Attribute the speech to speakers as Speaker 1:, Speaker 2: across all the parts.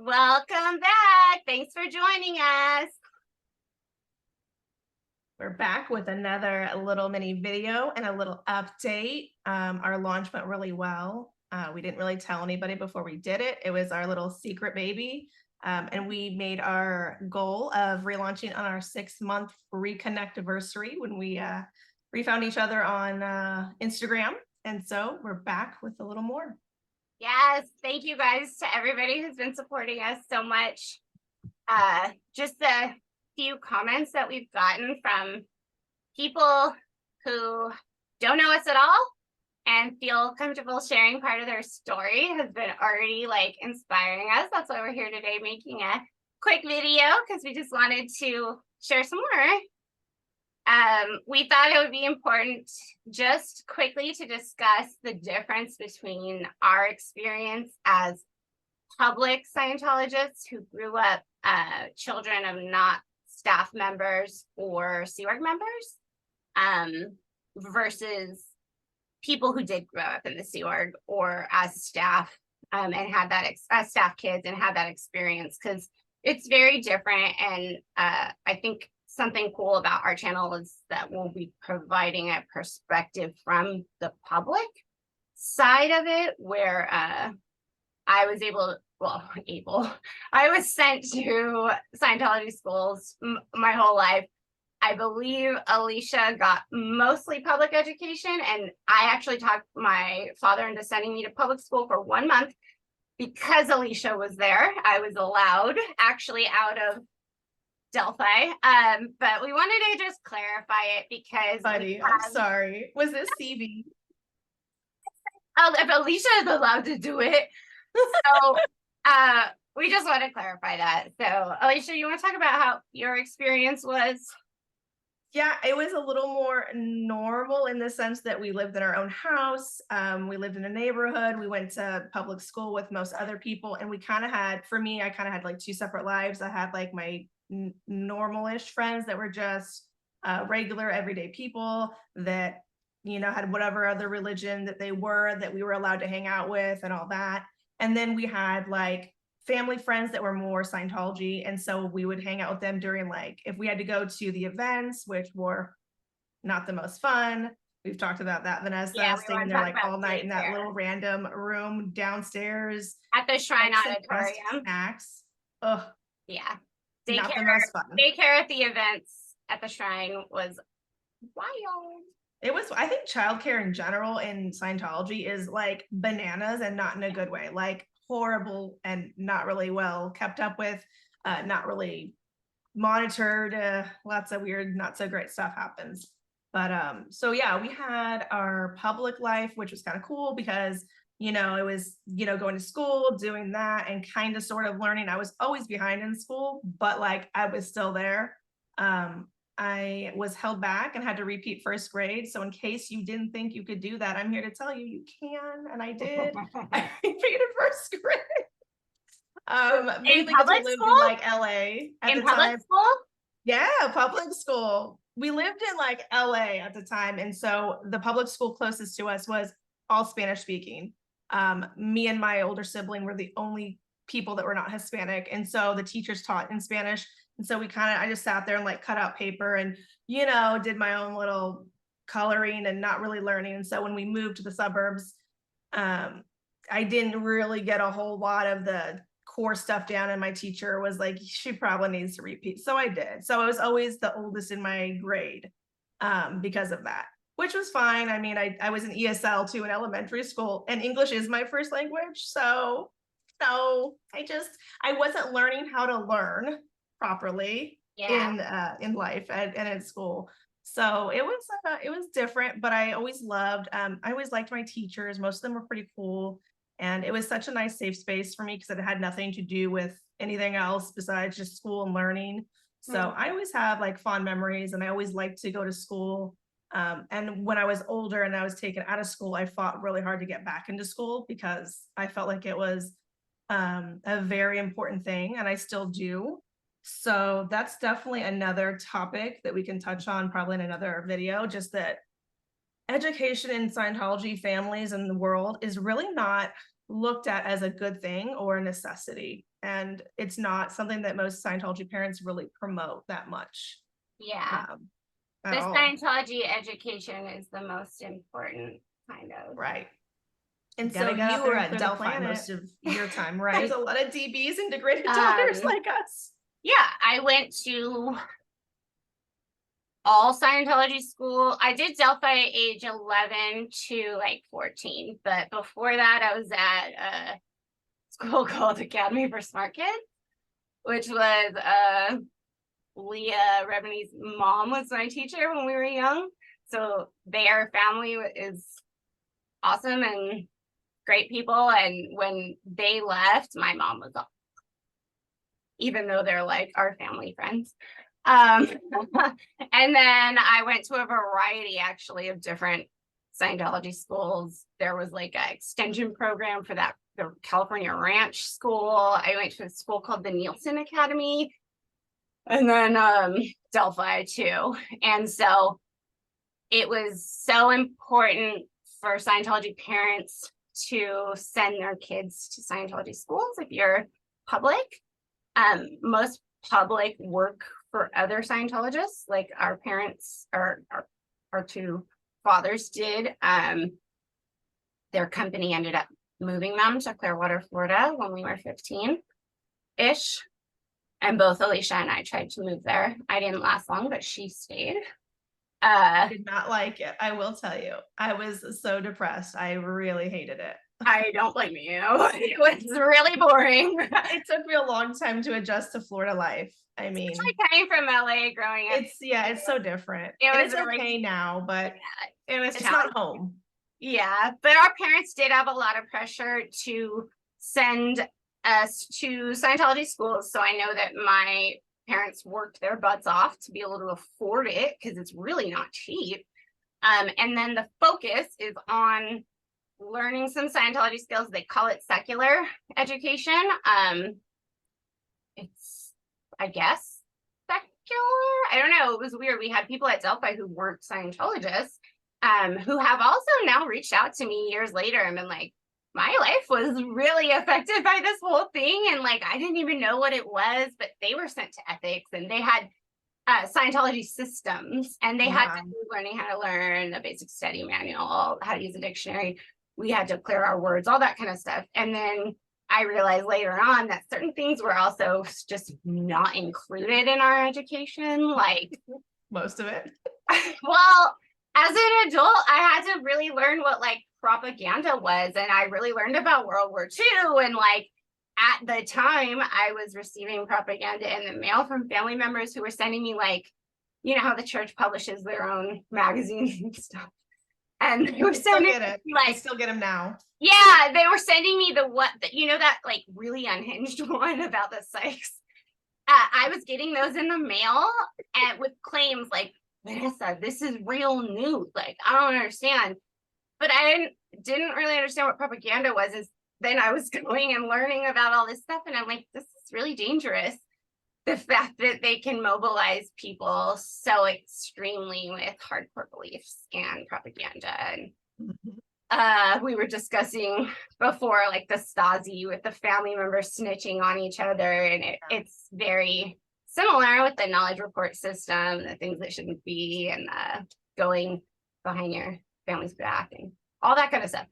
Speaker 1: Welcome back. Thanks for joining us.
Speaker 2: We're back with another little mini video and a little update. Our launch went really well. We didn't really tell anybody before we did it. It was our little secret baby. And we made our goal of relaunching on our 6-month reconnect anniversary when we refound each other on Instagram. And so we're back with a little more.
Speaker 1: Yes, thank you guys to everybody who's been supporting us so much. Just a few comments that we've gotten from people who don't know us at all and feel comfortable sharing part of their story has been already inspiring us. That's why we're here today making a quick video, because we just wanted to share some more. We thought it would be important just quickly to discuss the difference between our experience as public Scientologists who grew up children of not staff members or Sea Org members versus people who did grow up in the Sea Org or as staff and had that as staff kids and had that experience, because it's very different. And I think something cool about our channel is that we'll be providing a perspective from the public side of it, where I was I was sent to Scientology schools my whole life. I believe Elysia got mostly public education, and I actually talked my father into sending me to public school for 1 month because Elysia was there. I was allowed actually out of Delphi, but we wanted to just clarify it because
Speaker 2: Buddy, I'm sorry. Was this CV?
Speaker 1: If Elysia is allowed to do it, so we just want to clarify that. So Elysia, you want to talk about how your experience was?
Speaker 2: Yeah, it was a little more normal in the sense that we lived in our own house. We lived in a neighborhood. We went to public school with most other people, and we kind of had, for me, I kind of had like 2 separate lives. I had like my normal-ish friends that were just regular everyday people that had whatever other religion that they were, that we were allowed to hang out with and all that. And then we had like family friends that were more Scientology, and so we would hang out with them during, like, if we had to go to the events, which were not the most fun. We've talked about that, Vanessa,
Speaker 1: Yeah,
Speaker 2: staying there like all night in that little random room downstairs
Speaker 1: at the Shrine Auditorium.
Speaker 2: Snacks. Ugh.
Speaker 1: Yeah.
Speaker 2: Not the most fun.
Speaker 1: Daycare at the events at the Shrine was wild.
Speaker 2: It was, I think childcare in general in Scientology is like bananas, and not in a good way, like horrible and not really well kept up with, not really monitored. Lots of weird, not so great stuff happens. But so yeah, we had our public life, which was kind of cool because it was going to school, doing that, and kind of sort of learning. I was always behind in school, but like I was still there. I was held back and had to repeat 1st grade. So in case you didn't think you could do that, I'm here to tell you, you can. And I did. I repeated 1st grade. Mainly because we lived in like LA at the time.
Speaker 1: Public school?
Speaker 2: Yeah, public school. We lived in like LA at the time. And so the public school closest to us was all Spanish speaking. Me and my older sibling were the only people that were not Hispanic. And so the teachers taught in Spanish. And so I just sat there and like cut out paper and, did my own little coloring and not really learning. And so when we moved to the suburbs, I didn't really get a whole lot of the core stuff down. And my teacher was like, she probably needs to repeat. So I did. So I was always the oldest in my grade because of that, which was fine. I mean, I was in ESL too in elementary school, and English is my first language. So I wasn't learning how to learn properly in life and at school. So it was different, but I always liked my teachers. Most of them were pretty cool. And it was such a nice safe space for me because it had nothing to do with anything else besides just school and learning. So I always have like fond memories, and I always liked to go to school. And when I was older and I was taken out of school, I fought really hard to get back into school because I felt like it was a very important thing, and I still do. So that's definitely another topic that we can touch on probably in another video, just that education in Scientology families and the world is really not looked at as a good thing or a necessity. And it's not something that most Scientology parents really promote that much.
Speaker 1: Yeah.
Speaker 2: At
Speaker 1: The
Speaker 2: all.
Speaker 1: Scientology education is the most important kind of.
Speaker 2: Right. And
Speaker 3: Gotta
Speaker 2: so
Speaker 3: get out
Speaker 2: you
Speaker 3: there
Speaker 2: were
Speaker 3: and
Speaker 2: at
Speaker 3: clear the
Speaker 2: Delphi
Speaker 3: planet.
Speaker 2: most of your time, right? There's a lot of DBs and degraded daughters like us.
Speaker 1: Yeah, I went to all Scientology school. I did Delphi at age 11 to like 14, but before that I was at a school called Academy for Smart Kids, which was Leah Rebney's mom was my teacher when we were young. So their family is awesome and great people. And when they left, my mom was off, even though they're like our family friends. And then I went to a variety actually of different Scientology schools. There was like an extension program for that, the California Ranch School. I went to a school called the Nielsen Academy, and then Delphi too. And so it was so important for Scientology parents to send their kids to Scientology schools if you're public. Most public work for other Scientologists, like our parents or our two fathers did. Their company ended up moving them to Clearwater, Florida when we were 15-ish. And both Elysia and I tried to move there. I didn't last long, but she stayed.
Speaker 2: I did not like it. I will tell you. I was so depressed. I really hated it.
Speaker 1: I don't blame you. It was really boring.
Speaker 2: It took me a long time to adjust to Florida life. I mean,
Speaker 1: I came from LA growing up.
Speaker 2: it's so different.
Speaker 1: It
Speaker 2: And
Speaker 1: was
Speaker 2: it's
Speaker 1: really-
Speaker 2: okay now, but
Speaker 1: It was
Speaker 2: it's
Speaker 1: challenging.
Speaker 2: not home.
Speaker 1: Yeah, but our parents did have a lot of pressure to send us to Scientology schools. So I know that my parents worked their butts off to be able to afford it because it's really not cheap. And then the focus is on learning some Scientology skills. They call it secular education. It's, I guess, secular. I don't know. It was weird. We had people at Delphi who weren't Scientologists, who have also now reached out to me years later and been like, my life was really affected by this whole thing. And like, I didn't even know what it was, but they were sent to ethics and they had Scientology systems and they had to be learning how to learn a basic study manual, how to use a dictionary. We had to clear our words, all that kind of stuff. And then I realized later on that certain things were also just not included in our education. Like
Speaker 2: Most of it.
Speaker 1: well, as an adult, I had to really learn what like propaganda was. And I really learned about World War II. And like at the time, I was receiving propaganda in the mail from family members who were sending me like, you know how the church publishes their own magazines and stuff. And they were sending
Speaker 2: I
Speaker 1: like
Speaker 2: still get them now.
Speaker 1: yeah, they were sending me you know, that like really unhinged one about the psychs. I was getting those in the mail and with claims like, Vanessa, this is real news. Like, I don't understand. But I didn't really understand what propaganda was. Is then I was going and learning about all this stuff. And I'm like, this is really dangerous. The fact that they can mobilize people so extremely with hardcore beliefs and propaganda. And we were discussing before, like the Stasi with the family members snitching on each other. And it's very similar with the knowledge report system, the things that shouldn't be, and going behind your family's back and all that kind of stuff.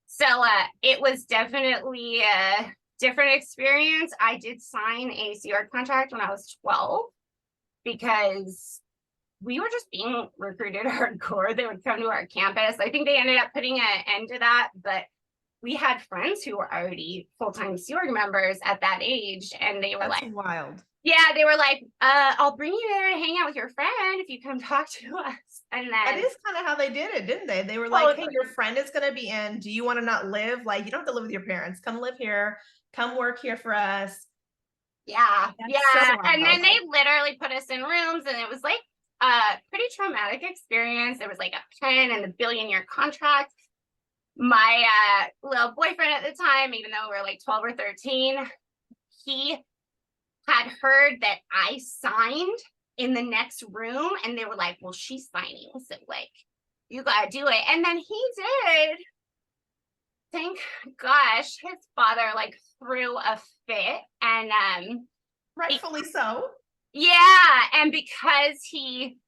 Speaker 1: So it was definitely a different experience. I did sign a CR contract when I was 12 because we were just being recruited hardcore. They would come to our campus. I think they ended up putting an end to that, but we had friends who were already full-time Sea members at that age, and they were
Speaker 2: That's
Speaker 1: like,
Speaker 2: wild.
Speaker 1: yeah, they were like, I'll bring you there to hang out with your friend if you come talk to us. And then
Speaker 2: That is kind of how they did it, didn't they? They were like, hey, your friend is going to be in. Do you want to not live? Like, you don't have to live with your parents. Come live here. Come work here for us.
Speaker 1: yeah,
Speaker 2: That's
Speaker 1: yeah.
Speaker 2: so
Speaker 1: And then
Speaker 2: wild.
Speaker 1: they literally put us in rooms, and it was like a pretty traumatic experience. There was like a pen and the billion-year contract. My little boyfriend at the time, even though we were like 12 or 13, he had heard that I signed in the next room, and they were like, well, she's signing, so like you gotta do it. And then he did. thank gosh, his father like threw a fit, and
Speaker 2: Rightfully so.
Speaker 1: yeah, and because he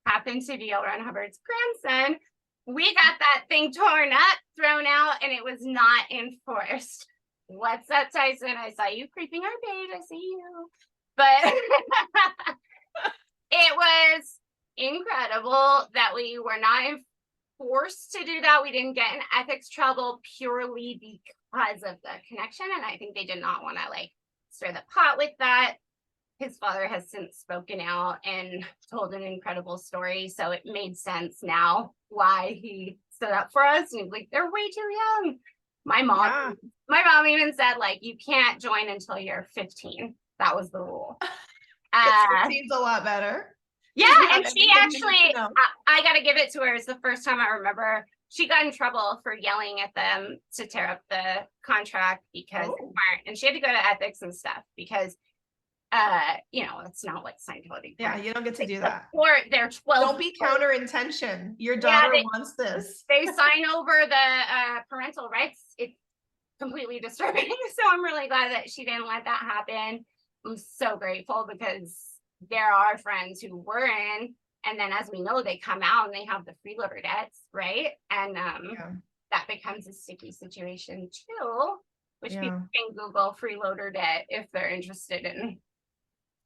Speaker 1: happened to be L. Ron Hubbard's grandson, we got that thing torn up, thrown out, and it was not enforced. What's up, Tyson? I saw you creeping our page. I see you. But it was incredible that we were not forced to do that. We didn't get in ethics trouble purely because of the connection. And I think they did not want to like stir the pot with that. His father has since spoken out and told an incredible story. So it made sense now why he stood up for us. And he's like, they're way too young. My mom even said, like, you can't join until you're 15. That was the rule.
Speaker 2: It seems a lot better.
Speaker 1: Yeah, and she actually, I got to give it to her. It's the first time I remember she got in trouble for yelling at them to tear up the contract because they weren't, and she had to go to ethics and stuff because it's not like Scientology.
Speaker 2: Yeah, you don't get to do that.
Speaker 1: Or they're 12.
Speaker 2: Don't be counter intention. Your daughter wants this.
Speaker 1: They sign over the parental rights. It's completely disturbing. So I'm really glad that she didn't let that happen. I'm so grateful because there are friends who were in, and then as we know, they come out and they have the freeloader debts, right? And that becomes a sticky situation too, which people can Google freeloader debt if they're interested in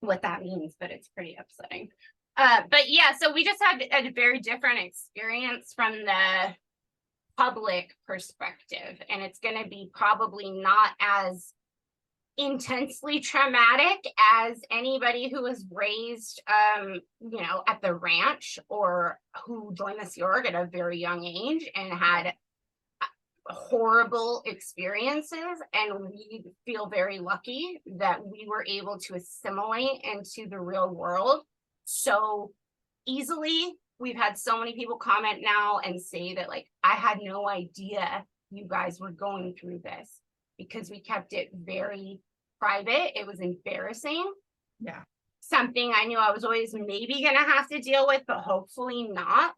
Speaker 1: what that means, but it's pretty upsetting. But yeah, so we just had a very different experience from the public perspective, and it's going to be probably not as intensely traumatic as anybody who was raised at the ranch or who joined the Sea Org at a very young age and had horrible experiences. And we feel very lucky that we were able to assimilate into the real world so easily. We've had so many people comment now and say that, like, I had no idea you guys were going through this because we kept it very private. It was embarrassing.
Speaker 2: Yeah.
Speaker 1: Something I knew I was always maybe going to have to deal with, but hopefully not.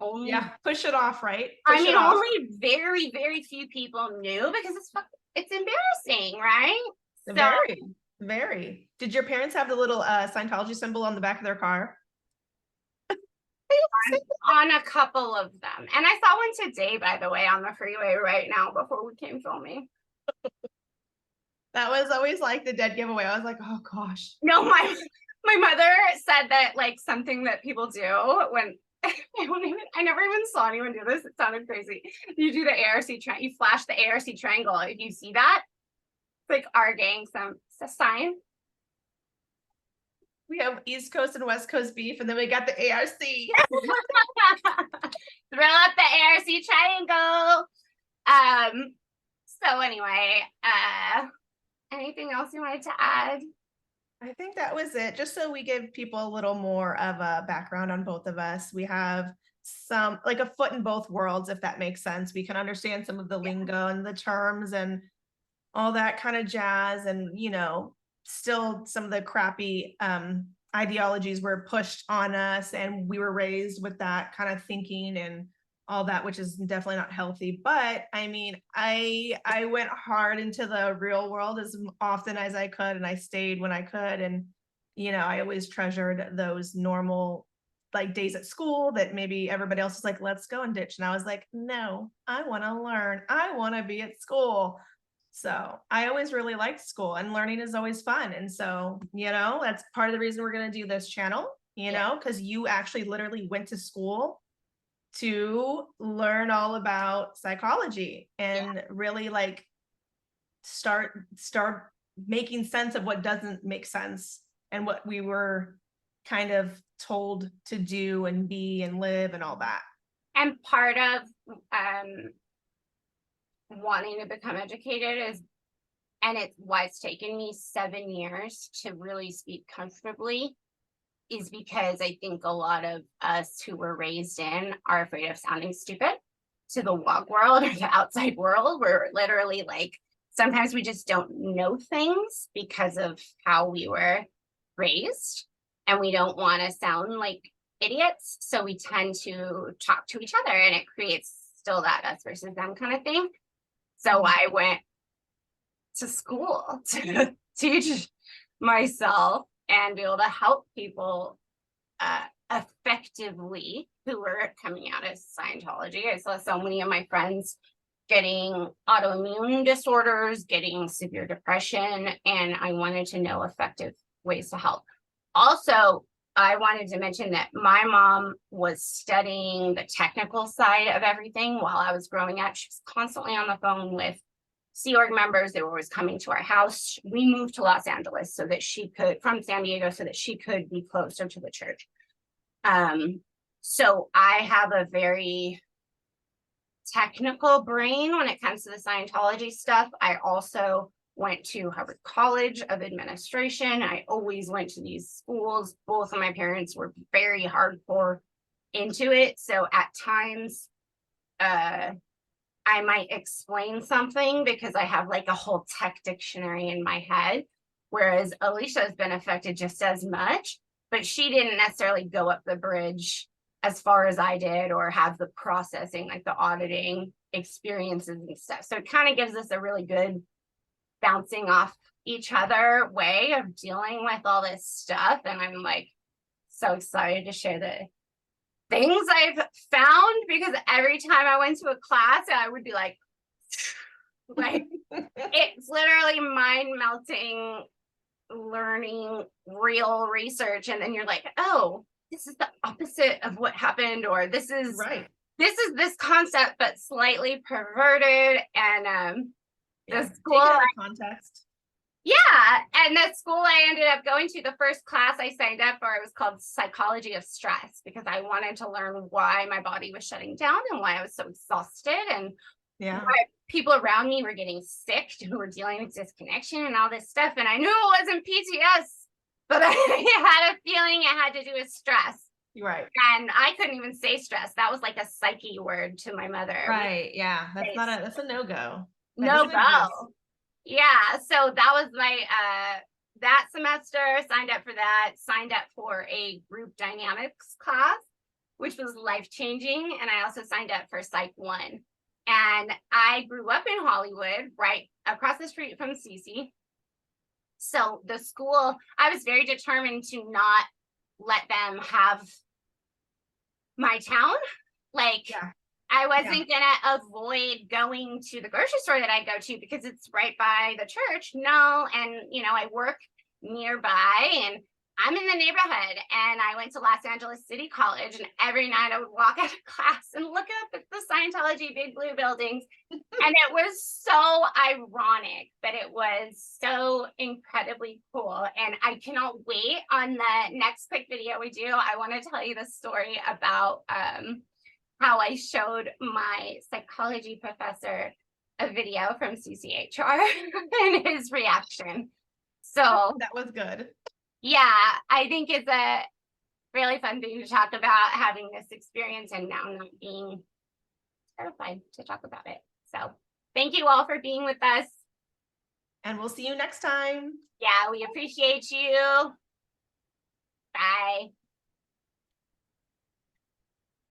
Speaker 2: Push it off, right?
Speaker 1: Only very, very few people knew because it's embarrassing, right?
Speaker 2: Very, very. Did your parents have the little Scientology symbol on the back of their car?
Speaker 1: On a couple of them. And I saw one today, by the way, on the freeway right now before we came filming.
Speaker 2: That was always like the dead giveaway. I was like, oh gosh.
Speaker 1: No, my mother said that, like, something that people do when I never even saw anyone do this. It sounded crazy. You do the ARC you flash the ARC triangle. If you see that, it's like our gang, it's a sign.
Speaker 2: We have East Coast and West Coast beef, and then we got the ARC.
Speaker 1: Throw up the ARC triangle. So anyway, anything else you wanted to add?
Speaker 2: I think that was it. Just so we give people a little more of a background on both of us. We have some, like, a foot in both worlds, if that makes sense. We can understand some of the lingo and the terms and all that kind of jazz. And, still some of the crappy ideologies were pushed on us, and we were raised with that kind of thinking and all that, which is definitely not healthy. But I mean, I went hard into the real world as often as I could, and I stayed when I could. And, I always treasured those normal, like, days at school that maybe everybody else was like, let's go and ditch. And I was like, no, I want to learn. I want to be at school. So I always really liked school, and learning is always fun. And so, that's part of the reason we're going to do this channel, because you actually literally went to school to learn all about psychology and really, like, start making sense of what doesn't make sense and what we were kind of told to do and be and live and all that.
Speaker 1: And part of wanting to become educated and it's why it's taken me 7 years to really speak comfortably, is because I think a lot of us who were raised in are afraid of sounding stupid to the WOG world or the outside world. We're literally like, sometimes we just don't know things because of how we were raised, and we don't want to sound like idiots. So we tend to talk to each other, and it creates still that us versus them kind of thing. So I went to school to teach myself and be able to help people effectively who were coming out of Scientology. I saw so many of my friends getting autoimmune disorders, getting severe depression, and I wanted to know effective ways to help. Also, I wanted to mention that my mom was studying the technical side of everything while I was growing up. She was constantly on the phone with Sea Org members. They were always coming to our house. We moved to Los Angeles so that she could, from San Diego, so that she could be closer to the church. So I have a very technical brain when it comes to the Scientology stuff. I also went to Harvard College of Administration. I always went to these schools. Both of my parents were very hardcore into it. So at times, I might explain something because I have like a whole tech dictionary in my head, whereas Elysia has been affected just as much, but she didn't necessarily go up the bridge as far as I did or have the processing, like the auditing experiences and stuff. So it kind of gives us a really good bouncing off each other way of dealing with all this stuff. And I'm like so excited to share the things I've found, because every time I went to a class, I would be like it's literally mind melting learning real research. And then you're like, oh, this is the opposite of what happened, or this is
Speaker 2: Right.
Speaker 1: this concept, but slightly perverted. And
Speaker 2: Yeah.
Speaker 1: the school,
Speaker 2: Take it out of context.
Speaker 1: yeah, and the school I ended up going to, the first class I signed up for, it was called Psychology of Stress, because I wanted to learn why my body was shutting down and why I was so exhausted and
Speaker 2: Yeah.
Speaker 1: why people around me were getting sick, who were dealing with disconnection and all this stuff. And I knew it wasn't PTS, but I had a feeling it had to do with stress.
Speaker 2: Right.
Speaker 1: And I couldn't even say stress. That was like a psyche word to my mother.
Speaker 2: Right. Yeah. That's a no-go.
Speaker 1: No go. Yeah. So that was my that semester, signed up for that, signed up for a group dynamics class, which was life-changing. And I also signed up for Psych 1. And I grew up in Hollywood, right across the street from CC. So the school, I was very determined to not let them have my town. Like,
Speaker 2: Yeah.
Speaker 1: I wasn't gonna avoid going to the grocery store that I go to because it's right by the church. No, and you know, I work nearby and I'm in the neighborhood, and I went to Los Angeles City College, and every night I would walk out of class and look up at the Scientology big blue buildings. And it was so ironic, but it was so incredibly cool. And I cannot wait on the next quick video we do. I want to tell you the story about how I showed my psychology professor a video from CCHR and his reaction. So
Speaker 2: that was good.
Speaker 1: Yeah, I think it's a really fun thing to talk about, having this experience and now not being terrified to talk about it. So thank you all for being with us.
Speaker 2: And we'll see you next time.
Speaker 1: Yeah, we appreciate you. Bye.